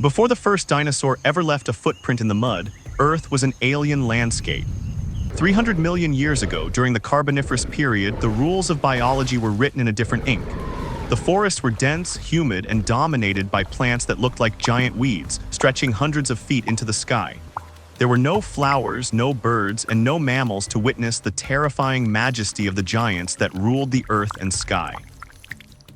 Before the first dinosaur ever left a footprint in the mud, Earth was an alien landscape. 300 million years ago, during the Carboniferous period, the rules of biology were written in a different ink. The forests were dense, humid, and dominated by plants that looked like giant weeds, stretching hundreds of feet into the sky. There were no flowers, no birds, and no mammals to witness the terrifying majesty of the giants that ruled the earth and sky.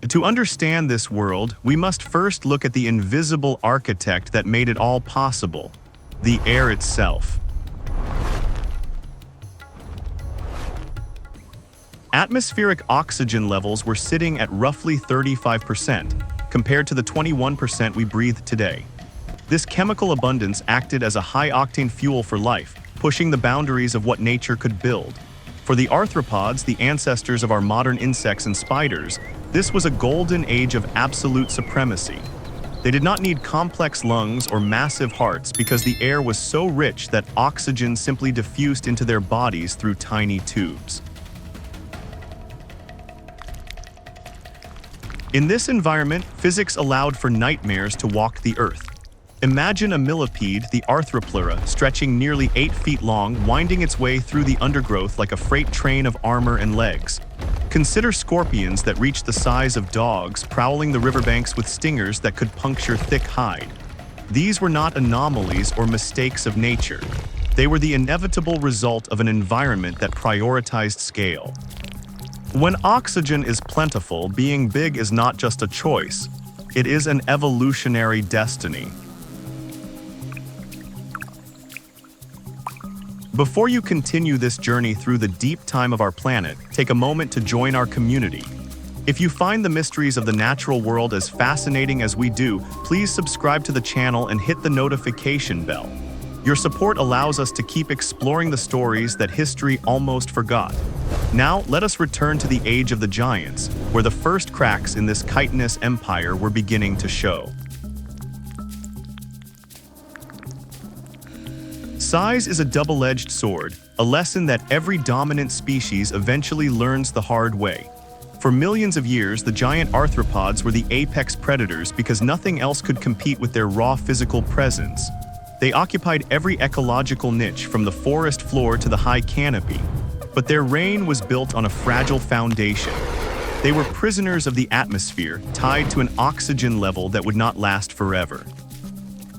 To understand this world, we must first look at the invisible architect that made it all possible: the air itself. Atmospheric oxygen levels were sitting at roughly 35%, compared to the 21% we breathe today. This chemical abundance acted as a high-octane fuel for life, pushing the boundaries of what nature could build. For the arthropods, the ancestors of our modern insects and spiders, this was a golden age of absolute supremacy. They did not need complex lungs or massive hearts because the air was so rich that oxygen simply diffused into their bodies through tiny tubes. In this environment, physics allowed for nightmares to walk the earth. Imagine a millipede, the Arthropleura, stretching nearly 8 feet long, winding its way through the undergrowth like a freight train of armor and legs. Consider scorpions that reach the size of dogs, prowling the riverbanks with stingers that could puncture thick hide. These were not anomalies or mistakes of nature. They were the inevitable result of an environment that prioritized scale. When oxygen is plentiful, being big is not just a choice. It is an evolutionary destiny. Before you continue this journey through the deep time of our planet, take a moment to join our community. If you find the mysteries of the natural world as fascinating as we do, please subscribe to the channel and hit the notification bell. Your support allows us to keep exploring the stories that history almost forgot. Now, let us return to the age of the giants, where the first cracks in this chitinous empire were beginning to show. Size is a double-edged sword, a lesson that every dominant species eventually learns the hard way. For millions of years, the giant arthropods were the apex predators because nothing else could compete with their raw physical presence. They occupied every ecological niche, from the forest floor to the high canopy. But their reign was built on a fragile foundation. They were prisoners of the atmosphere, tied to an oxygen level that would not last forever.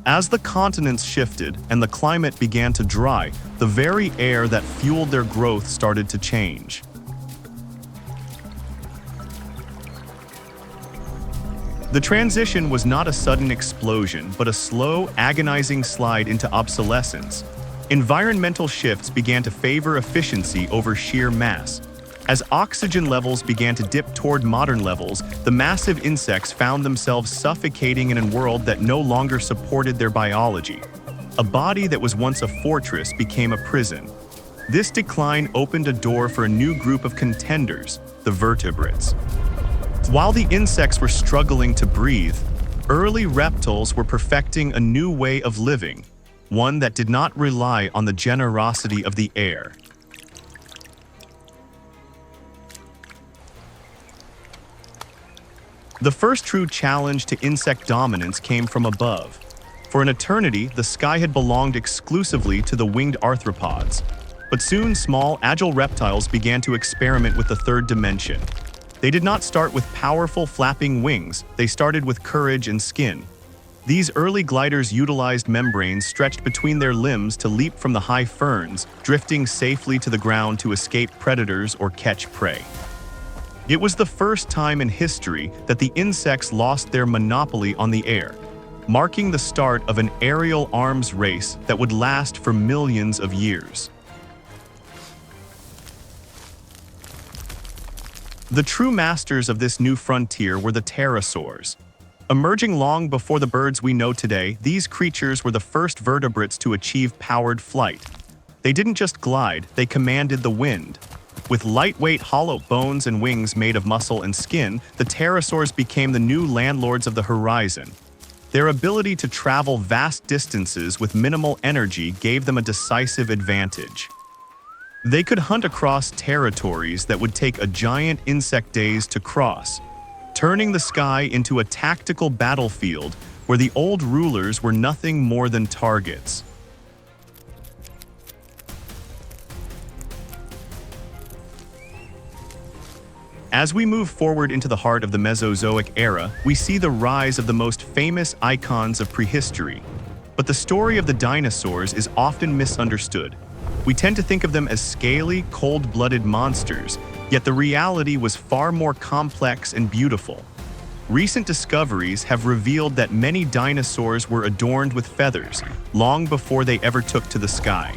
As the continents shifted and the climate began to dry, the very air that fueled their growth started to change. The transition was not a sudden explosion, but a slow, agonizing slide into obsolescence. Environmental shifts began to favor efficiency over sheer mass. As oxygen levels began to dip toward modern levels, the massive insects found themselves suffocating in a world that no longer supported their biology. A body that was once a fortress became a prison. This decline opened a door for a new group of contenders, the vertebrates. While the insects were struggling to breathe, early reptiles were perfecting a new way of living, one that did not rely on the generosity of the air. The first true challenge to insect dominance came from above. For an eternity, the sky had belonged exclusively to the winged arthropods. But soon, small, agile reptiles began to experiment with the third dimension. They did not start with powerful, flapping wings. They started with courage and skin. These early gliders utilized membranes stretched between their limbs to leap from the high ferns, drifting safely to the ground to escape predators or catch prey. It was the first time in history that the insects lost their monopoly on the air, marking the start of an aerial arms race that would last for millions of years. The true masters of this new frontier were the pterosaurs. Emerging long before the birds we know today, these creatures were the first vertebrates to achieve powered flight. They didn't just glide, they commanded the wind. With lightweight, hollow bones and wings made of muscle and skin, the pterosaurs became the new landlords of the horizon. Their ability to travel vast distances with minimal energy gave them a decisive advantage. They could hunt across territories that would take a giant insect days to cross, turning the sky into a tactical battlefield where the old rulers were nothing more than targets. As we move forward into the heart of the Mesozoic era, we see the rise of the most famous icons of prehistory. But the story of the dinosaurs is often misunderstood. We tend to think of them as scaly, cold-blooded monsters, yet the reality was far more complex and beautiful. Recent discoveries have revealed that many dinosaurs were adorned with feathers long before they ever took to the sky.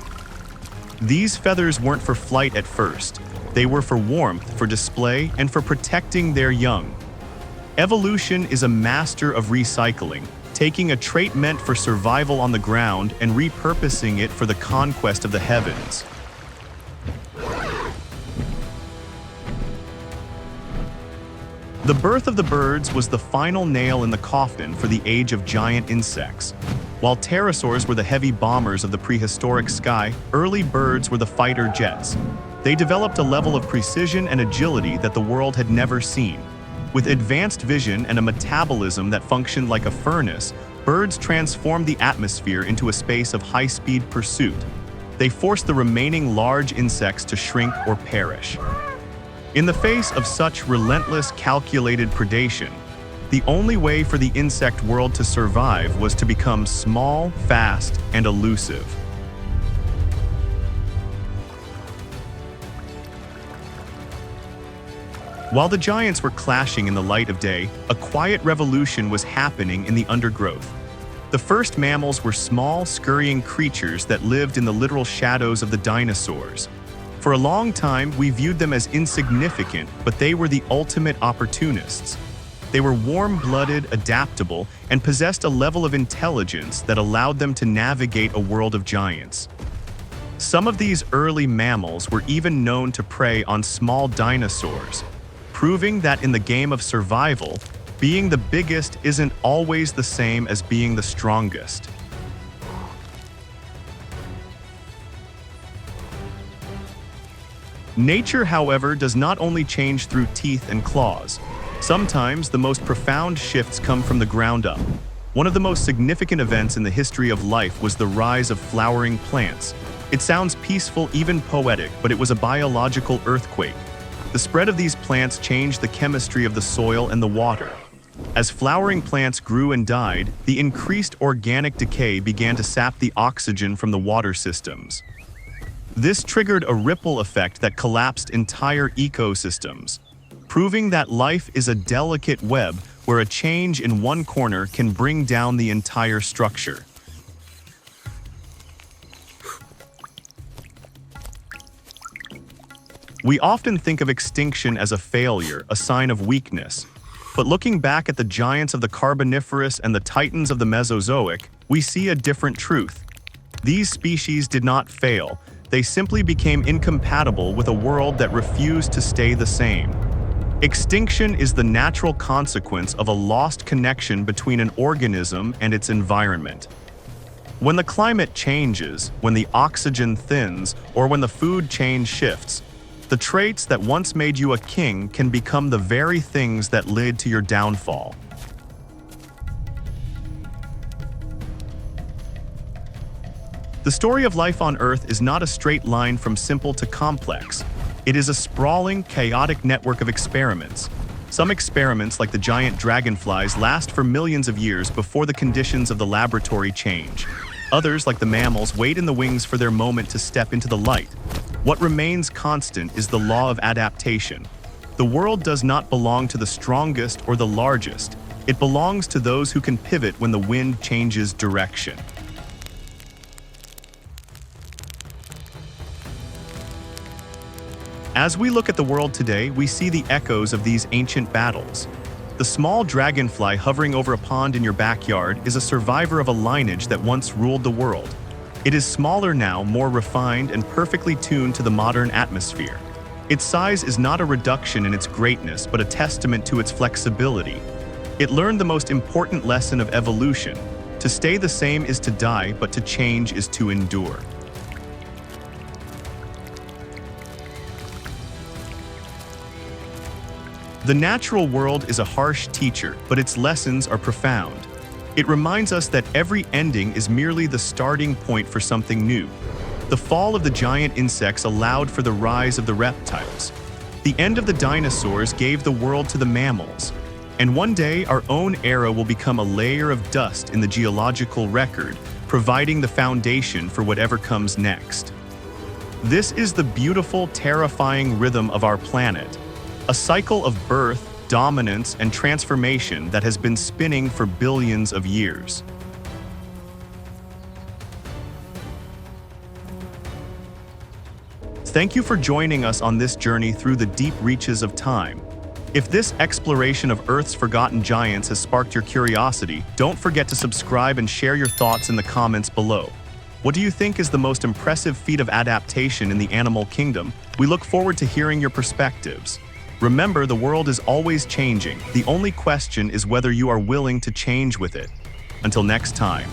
These feathers weren't for flight at first. They were for warmth, for display, and for protecting their young. Evolution is a master of recycling, taking a trait meant for survival on the ground and repurposing it for the conquest of the heavens. The birth of the birds was the final nail in the coffin for the age of giant insects. While pterosaurs were the heavy bombers of the prehistoric sky, early birds were the fighter jets. They developed a level of precision and agility that the world had never seen. With advanced vision and a metabolism that functioned like a furnace, birds transformed the atmosphere into a space of high-speed pursuit. They forced the remaining large insects to shrink or perish. In the face of such relentless, calculated predation, the only way for the insect world to survive was to become small, fast, and elusive. While the giants were clashing in the light of day, a quiet revolution was happening in the undergrowth. The first mammals were small, scurrying creatures that lived in the literal shadows of the dinosaurs. For a long time, we viewed them as insignificant, but they were the ultimate opportunists. They were warm-blooded, adaptable, and possessed a level of intelligence that allowed them to navigate a world of giants. Some of these early mammals were even known to prey on small dinosaurs, proving that in the game of survival, being the biggest isn't always the same as being the strongest. Nature, however, does not only change through teeth and claws. Sometimes the most profound shifts come from the ground up. One of the most significant events in the history of life was the rise of flowering plants. It sounds peaceful, even poetic, but it was a biological earthquake. The spread of these plants changed the chemistry of the soil and the water. As flowering plants grew and died, the increased organic decay began to sap the oxygen from the water systems. This triggered a ripple effect that collapsed entire ecosystems, proving that life is a delicate web where a change in one corner can bring down the entire structure. We often think of extinction as a failure, a sign of weakness. But looking back at the giants of the Carboniferous and the titans of the Mesozoic, we see a different truth. These species did not fail. They simply became incompatible with a world that refused to stay the same. Extinction is the natural consequence of a lost connection between an organism and its environment. When the climate changes, when the oxygen thins, or when the food chain shifts, the traits that once made you a king can become the very things that led to your downfall. The story of life on Earth is not a straight line from simple to complex. It is a sprawling, chaotic network of experiments. Some experiments, like the giant dragonflies, last for millions of years before the conditions of the laboratory change. Others, like the mammals, wait in the wings for their moment to step into the light. What remains constant is the law of adaptation. The world does not belong to the strongest or the largest. It belongs to those who can pivot when the wind changes direction. As we look at the world today, we see the echoes of these ancient battles. The small dragonfly hovering over a pond in your backyard is a survivor of a lineage that once ruled the world. It is smaller now, more refined, and perfectly tuned to the modern atmosphere. Its size is not a reduction in its greatness, but a testament to its flexibility. It learned the most important lesson of evolution. To stay the same is to die, but to change is to endure. The natural world is a harsh teacher, but its lessons are profound. It reminds us that every ending is merely the starting point for something new. The fall of the giant insects allowed for the rise of the reptiles. The end of the dinosaurs gave the world to the mammals. And one day, our own era will become a layer of dust in the geological record, providing the foundation for whatever comes next. This is the beautiful, terrifying rhythm of our planet, a cycle of birth, dominance, and transformation that has been spinning for billions of years. Thank you for joining us on this journey through the deep reaches of time. If this exploration of Earth's forgotten giants has sparked your curiosity, don't forget to subscribe and share your thoughts in the comments below. What do you think is the most impressive feat of adaptation in the animal kingdom? We look forward to hearing your perspectives. Remember, the world is always changing. The only question is whether you are willing to change with it. Until next time.